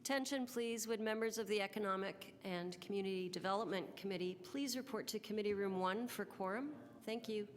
Attention, please. Would members of the Economic and Community Development Committee please report to Committee Room 1 for quorum? Thank you.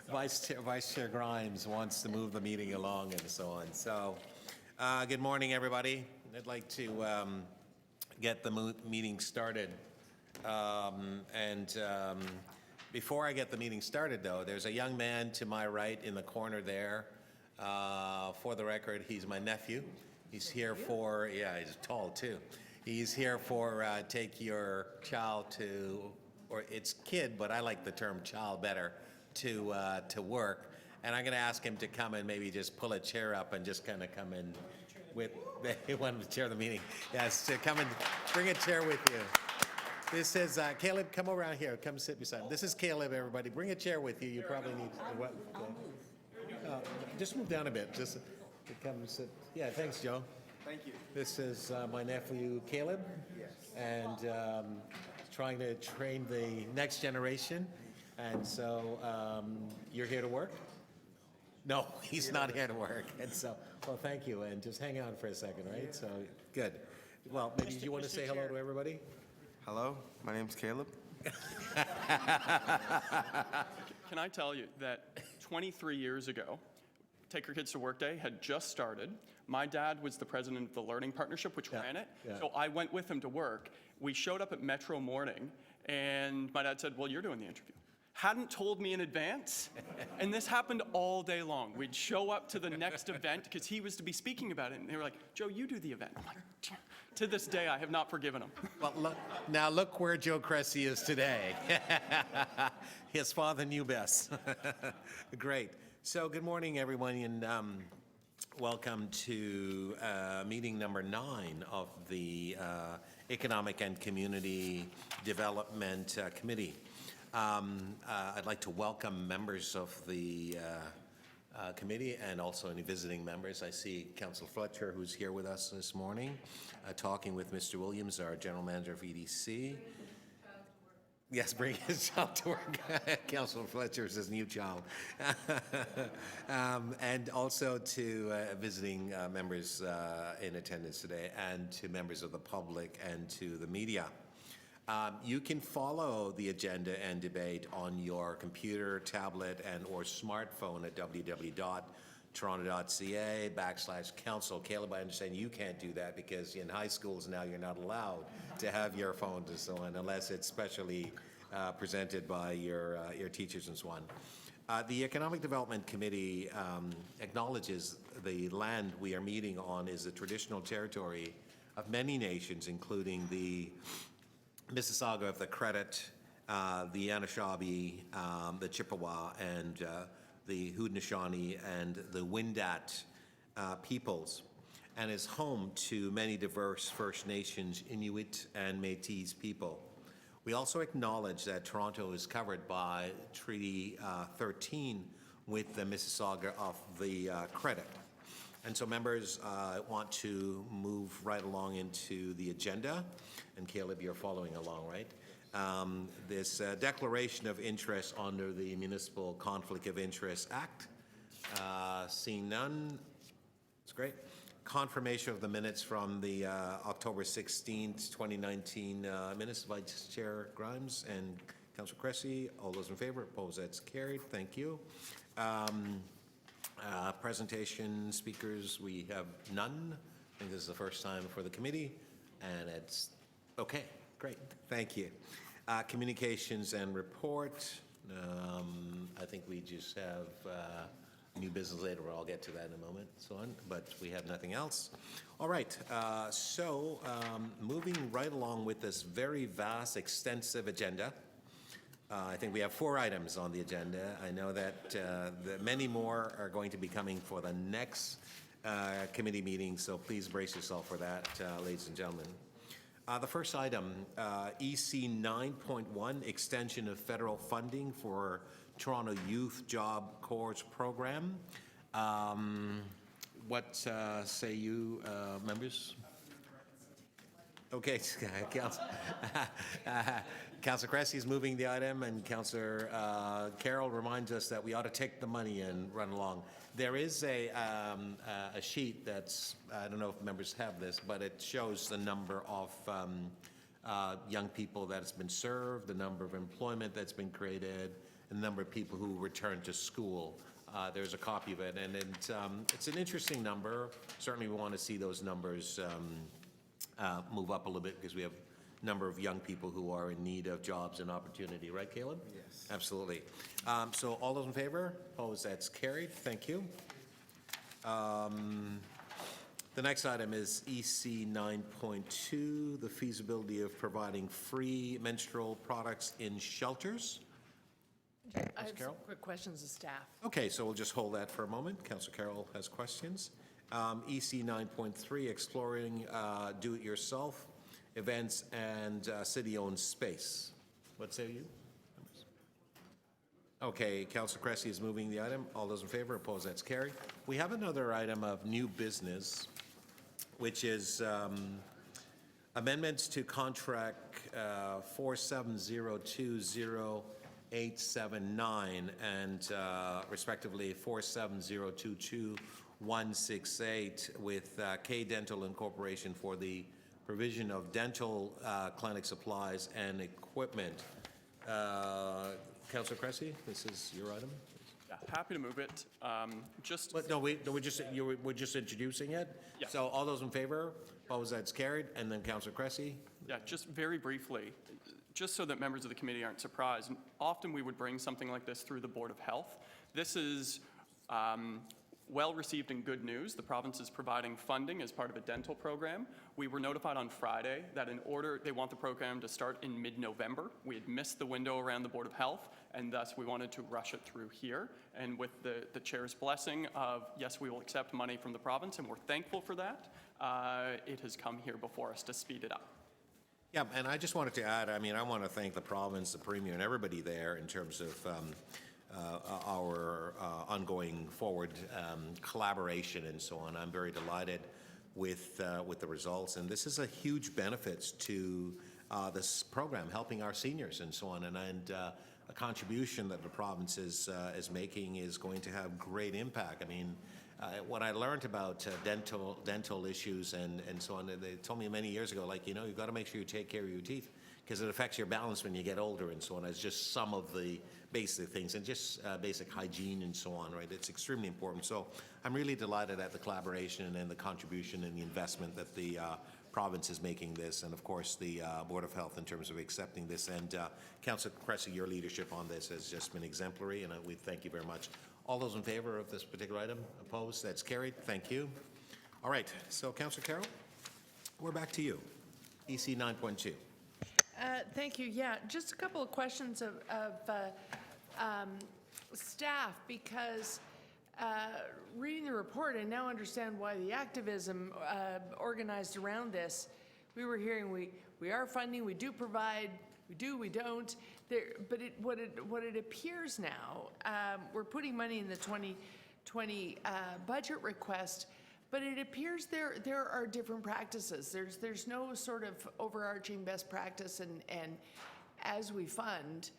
Vice Chair Grimes wants to move the meeting along and so on. So, good morning, everybody. I'd like to get the meeting started. Before I get the meeting started, though, there's a young man to my right in the corner there. For the record, he's my nephew. He's here for, yeah, he's tall too. He's here for take your child to, or it's kid, but I like the term child better, to work. And I'm going to ask him to come and maybe just pull a chair up and just kind of come in with, he wanted to chair the meeting. Yes, to come and bring a chair with you. This is, Caleb, come around here. Come sit beside him. This is Caleb, everybody. Bring a chair with you. You probably need, what? Just move down a bit. Just to come sit. Yeah, thanks, Joe. Thank you. This is my nephew, Caleb. Yes. And trying to train the next generation. And so you're here to work? No, he's not here to work. And so, well, thank you. And just hang on for a second, right? So, good. Well, maybe you want to say hello to everybody? Hello, my name's Caleb. Can I tell you that 23 years ago, Take Your Kids to Work Day had just started. My dad was the president of the Learning Partnership, which ran it. Yeah. So I went with him to work. We showed up at Metro morning, and my dad said, well, you're doing the interview. Hadn't told me in advance, and this happened all day long. We'd show up to the next event, because he was to be speaking about it, and they were like, Joe, you do the event. I'm like, to this day, I have not forgiven him. Well, look where Joe Cressy is today. His father knew best. Great. So good morning, everyone, and welcome to meeting number 9 of the Economic and Community Development Committee. I'd like to welcome members of the committee and also any visiting members. I see Councillor Fletcher, who's here with us this morning, talking with Mr. Williams, our General Manager of EDC. Yes, bring his child to work. Councillor Fletcher is his new child. And also to visiting members in attendance today, and to members of the public and to the media. You can follow the agenda and debate on your computer, tablet, and or smartphone at www.toronto.ca/council. Caleb, I understand you can't do that because in high schools now you're not allowed to have your phones and so on unless it's specially presented by your teachers and so on. The Economic Development Committee acknowledges the land we are meeting on is the traditional territory of many nations, including the Mississauga of the Credit, the Anishinaabe, the Chippewa, and the Haudenosaunee and the Wendat peoples, and is home to many diverse First Nations, Inuit, and Métis people. We also acknowledge that Toronto is covered by Treaty 13 with the Mississauga of the Credit. And so members want to move right along into the agenda. And Caleb, you're following along, right? This declaration of interest under the Municipal Conflict of Interest Act. Seeing none, it's great. confirmation of the minutes from the October 16th, 2019 minutes. Vice Chair Grimes and Councillor Cressy, all those in favor, opposed, that's carried. Thank you. Presentation speakers, we have none. I think this is the first time for the committee, and it's okay. Great, thank you. Communications and report. I think we just have new business later. I'll get to that in a moment, so on. But we have nothing else. All right. Moving right along with this very vast, extensive agenda. I think we have 4 items on the agenda. I know that many more are going to be coming for the next committee meeting, so please brace yourself for that, ladies and gentlemen. The first item, EC 9.1, extension of federal funding for Toronto Youth Job Corps program. What say you, members? Okay, Councillor Cressy is moving the item, and Councillor Carroll reminds us that we ought to take the money and run along. There is a sheet that's, I don't know if members have this, but it shows the number of young people that's been served, the number of employment that's been created, and the number of people who return to school. There's a copy of it, and it's an interesting number. Certainly we want to see those numbers move up a little bit because we have a number of young people who are in need of jobs and opportunity. Right, Caleb? Yes. Absolutely. So all those in favor? Opposed? That's carried. Thank you. The next item is EC 9.2, the feasibility of providing free menstrual products in shelters. I have some Carroll? quick questions of staff. Okay, so we'll just hold that for a moment. Councillor Carroll has questions. EC 9.3, exploring do-it-yourself events and city-owned space. What say you? Okay, Councillor Cressy is moving the item. All those in favor, opposed, that's carried. We have another item of new business, which is amendments to contract 47020-879 and respectively 47022-168 with K Dental Incorporation for the provision of dental clinic supplies and equipment. Councillor Cressy, this is your item. Yeah, happy to move it. But no, we're just introducing it. Yeah. So all those in favor, opposed, that's carried. And then Councillor Cressy. Yeah, just very briefly, just so that members of the committee aren't surprised, often we would bring something like this through the Board of Health. This is well received and good news. The province is providing funding as part of a dental program. We were notified on Friday that in order, they want the program to start in mid-November. We had missed the window around the Board of Health, and thus we wanted to rush it through here. And with the chair's blessing of, yes, we will accept money from the province, and we're thankful for that, it has come here before us to speed it up. Yeah, and I just wanted to add, I mean, I want to thank the province, the Premier, and everybody there in terms of our ongoing forward collaboration and so on. I'm very delighted with the results, and this is a huge benefit to this program, helping our seniors and so on. And a contribution that the province is making is going to have great impact. I mean, what I learned about dental issues and so on, they told me many years ago, like, you know, you've got to make sure you take care of your teeth because it affects your balance when you get older and so on. It's just some of the basic things and just basic hygiene and so on, right? It's extremely important. So I'm really delighted at the collaboration and the contribution and the investment that the province is making this, and of course the Board of Health in terms of accepting this. And Councillor Cressy, your leadership on this has just been exemplary, and we thank you very much. All those in favor of this particular item? Opposed? That's carried. Thank you. All right, so Councillor Carroll, we're back to you. EC 9.2. Thank you. Yeah, just a couple of questions of staff, because reading the report, I now understand why the activism organized around this. We were hearing we are funding, we do provide, we do, we don't. But what it appears now, we're putting money in the 2020 budget request, but it appears there are different practices. There's no sort of overarching best practice, and as we fund,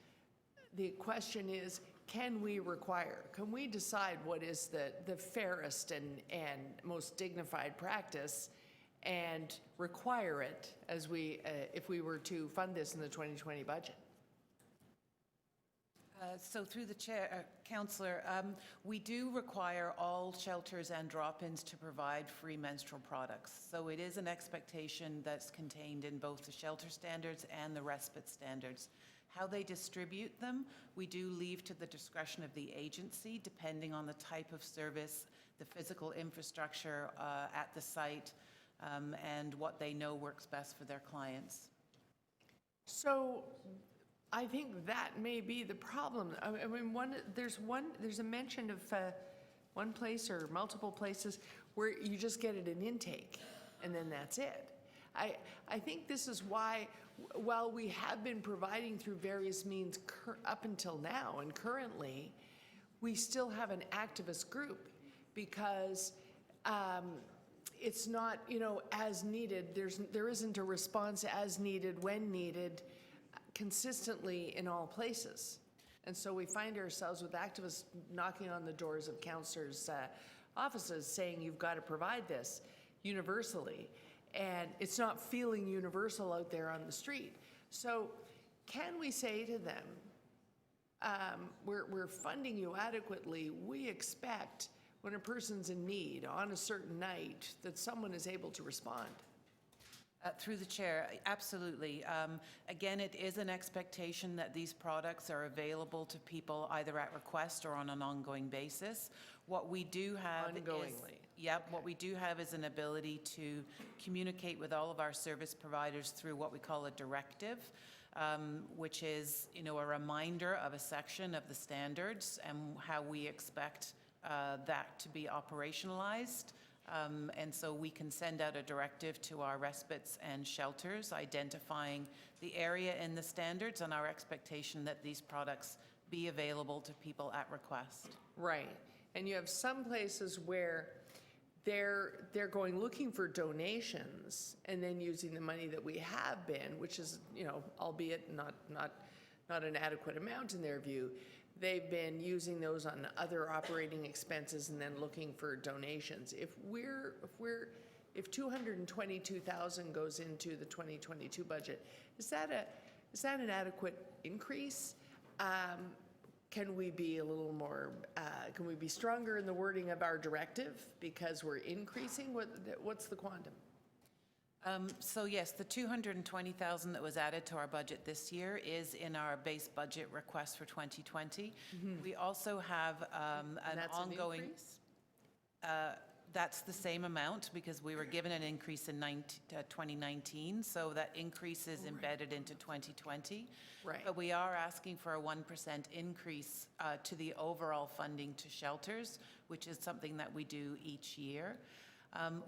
the question is, can we require? Can we decide what is the fairest and most dignified practice and require it as if we were to fund this in the 2020 budget? So through the chair, Councillor, we do require all shelters and drop-ins to provide free menstrual products. So it is an expectation that's contained in both the shelter standards and the respite standards. How they distribute them, we do leave to the discretion of the agency, depending on the type of service, the physical infrastructure at the site, and what they know works best for their clients. So I think that may be the problem. I mean, there's a mention of one place or multiple places where you just get it in intake, and then that's it. I think this is why, while we have been providing through various means up until now and currently, we still have an activist group because it's not, as needed. There isn't a response as needed, when needed, consistently in all places. And so we find ourselves with activists knocking on the doors of councillors' offices saying, you've got to provide this universally. And it's not feeling universal out there on the street. So can we say to them, we're funding you adequately. We expect when a person's in need on a certain night that someone is able to respond? Through the chair, absolutely. Again, it is an expectation that these products are available to people either at request or on an ongoing basis. What we do have what we do have is an ability to communicate with all of our service providers through what we call a directive, which is, a reminder of a section of the standards and how we expect that to be operationalized. And so we can send out a directive to our respites and shelters identifying the area in the standards and our expectation that these products be available to people at request. Right. And you have some places where they're going looking for donations and then using the money that we have been, which is, albeit not an adequate amount in their view. They've been using those on other operating expenses and then looking for donations. If 222,000 goes into the 2022 budget, is that an adequate increase? Can we be a little more? Can we be stronger in the wording of our directive because we're increasing? What's the quantum? So yes, the 220,000 that was added to our budget this year is in our base budget request for 2020. Mm-hmm. We also have an ongoing. An increase? That's the same amount because we were given an increase in 2019, so that increase is embedded into 2020. Right. But we are asking for a 1% increase to the overall funding to shelters, which is something that we do each year.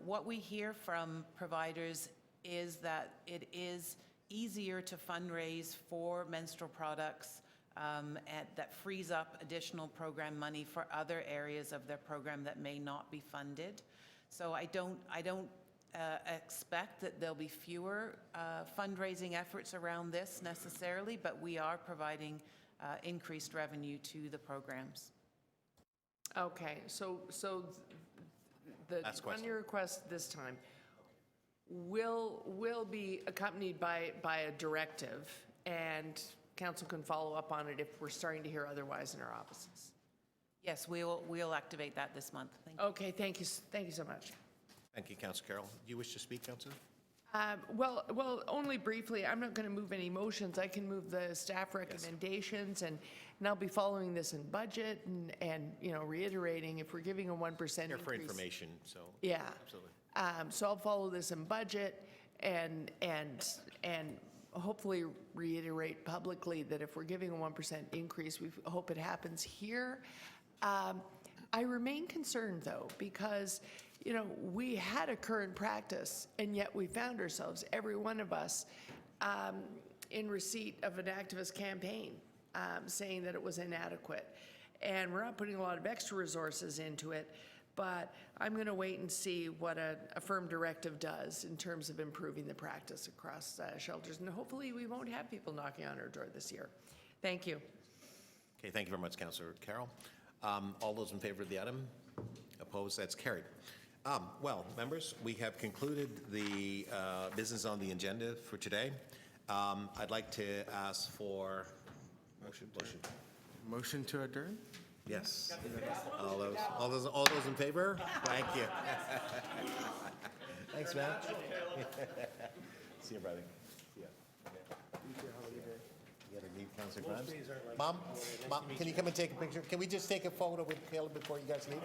What we hear from providers is that it is easier to fundraise for menstrual products that frees up additional program money for other areas of their program that may not be funded. So I don't expect that there'll be fewer fundraising efforts around this necessarily, but we are providing increased revenue to the programs. Okay, so the funding request this time will be accompanied by a directive, and council can follow up on it if we're starting to hear otherwise in our offices. Yes, we'll activate that this month. Thank you. Okay, thank you so much. Thank you, Councillor Carroll. Do you wish to speak, Councillor? Well, only briefly. I'm not going to move any motions. I can move the staff recommendations, and I'll be following this in budget and reiterating if we're giving a 1% Here increase. for information, so. Yeah. Absolutely. So I'll follow this in budget and hopefully reiterate publicly that if we're giving a 1% increase, we hope it happens here. I remain concerned though, because we had a current practice, and yet we found ourselves, every one of us, in receipt of an activist campaign saying that it was inadequate. And we're not putting a lot of extra resources into it, but I'm going to wait and see what a firm directive does in terms of improving the practice across shelters. And hopefully we won't have people knocking on our door this year. Thank you. Okay, thank you very much, Councillor Carroll. All those in favor of the item? Opposed? That's carried. Well, members, we have concluded the business on the agenda for today. I'd like to ask for motion. Motion to adjourn? Yes. All those in favor? Thank you. Thanks, man. See you, brother. See ya. You gotta leave, Councillor Grimes. Mom, can you come and take a picture? Can we just take a photo with Caleb before you guys leave?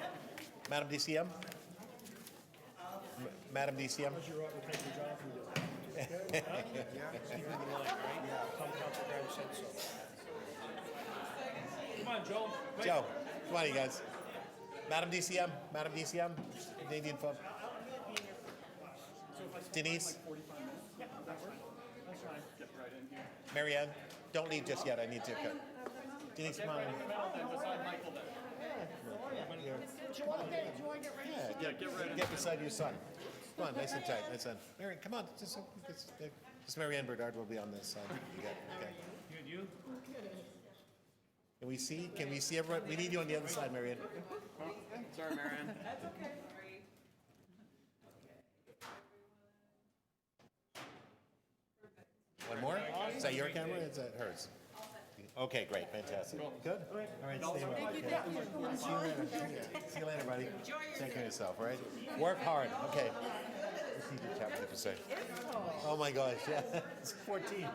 Madam DCM? Madam DCM? Come on, Joe. Joe, come on, you guys. Madam DCM, Canadian phone. Denise? Marianne, don't leave just yet. I need to. Denise, come on. Yeah, get beside your son. Come on, nice and tight, nice and. Marianne, come on. Just Marianne Bernard will be on this side. You got okay. You? Can we see everyone? We need you on the other side, Marianne. Sorry, Marianne. One more? Is that your camera? Is that hers? Okay, great, fantastic. Good? All right, stay well. See you later. See you later, buddy. Take care of yourself, all right? Work hard, okay. Let's see what chapter to say. Oh my gosh, yeah, it's 14.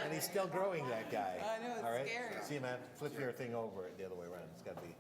And he's still growing, that guy. I know, it's All right? scary. See you, man. Flip your thing over the other way around. It's got to be.